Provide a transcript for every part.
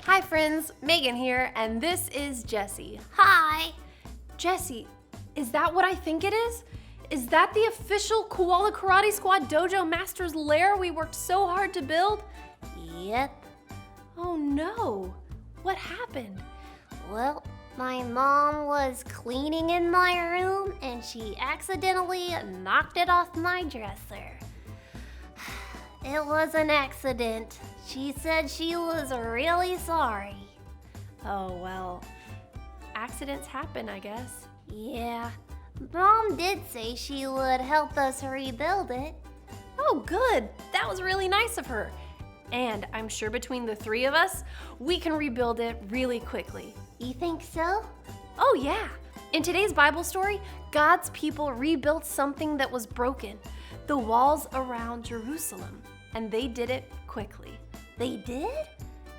Hi friends, Megan here, and this is Jessie. Hi. Jessie, is that what I think it is? Is that the official Koala Karate Squad Dojo Master's lair we worked so hard to build? Yep. Oh no, what happened? Well, my mom was cleaning in my room and she accidentally knocked it off my dresser. It was an accident. She said she was really sorry. Oh well, accidents happen, I guess. Yeah, Mom did say she would help us rebuild it. Oh good, that was really nice of her. And I'm sure between the three of us, we can rebuild it really quickly. You think so? Oh yeah! In today's Bible story, God's people rebuilt something that was broken, the walls around Jerusalem, and they did it quickly. They did?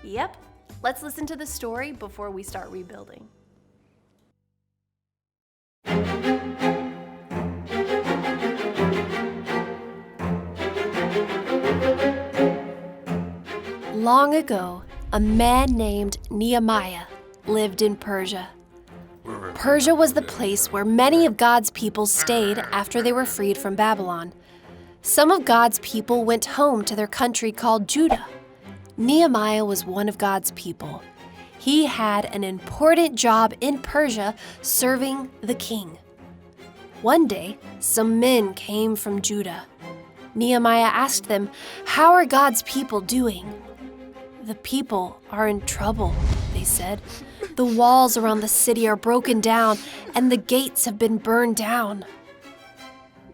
Yep. Let's listen to the story before we start rebuilding. Long ago, a man named Nehemiah lived in Persia. Persia was the place where many of God's people stayed after they were freed from Babylon. Some of God's people went home to their country called Judah. Nehemiah was one of God's people. He had an important job in Persia serving the king. One day, some men came from Judah. Nehemiah asked them, "How are God's people doing?" "The people are in trouble," they said. "The walls around the city are broken down, and the gates have been burned down."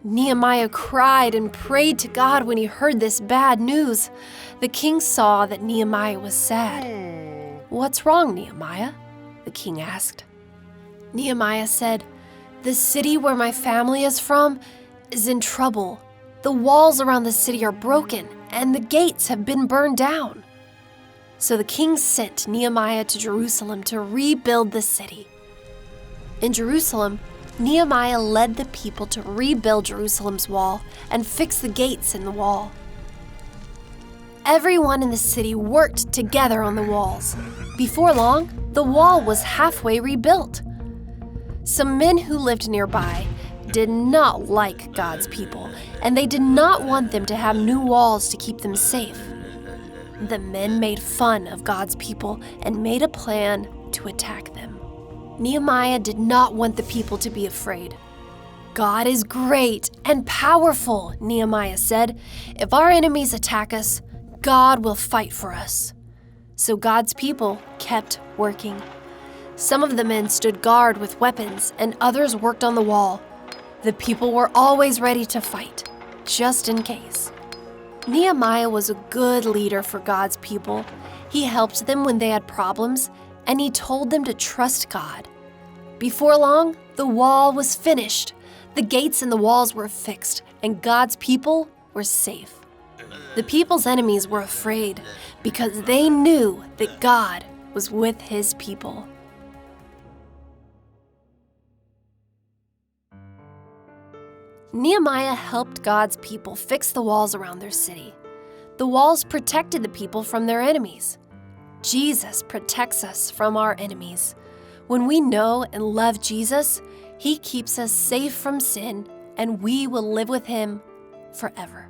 Nehemiah cried and prayed to God when he heard this bad news. The king saw that Nehemiah was sad. "What's wrong, Nehemiah?" the king asked. Nehemiah said, "The city where my family is from is in trouble. The walls around the city are broken, and the gates have been burned down." So the king sent Nehemiah to Jerusalem to rebuild the city. In Jerusalem, Nehemiah led the people to rebuild Jerusalem's wall and fix the gates in the wall. Everyone in the city worked together on the walls. Before long, the wall was halfway rebuilt. Some men who lived nearby did not like God's people, and they did not want them to have new walls to keep them safe. The men made fun of God's people and made a plan to attack them. Nehemiah did not want the people to be afraid. "God is great and powerful," Nehemiah said. "If our enemies attack us, God will fight for us." So God's people kept working. Some of the men stood guard with weapons, and others worked on the wall. The people were always ready to fight, just in case. Nehemiah was a good leader for God's people. He helped them when they had problems, and he told them to trust God. Before long, the wall was finished. The gates and the walls were fixed, and God's people were safe. The people's enemies were afraid because they knew that God was with his people. Nehemiah helped God's people fix the walls around their city. The walls protected the people from their enemies. Jesus protects us from our enemies. When we know and love Jesus, he keeps us safe from sin, and we will live with him forever.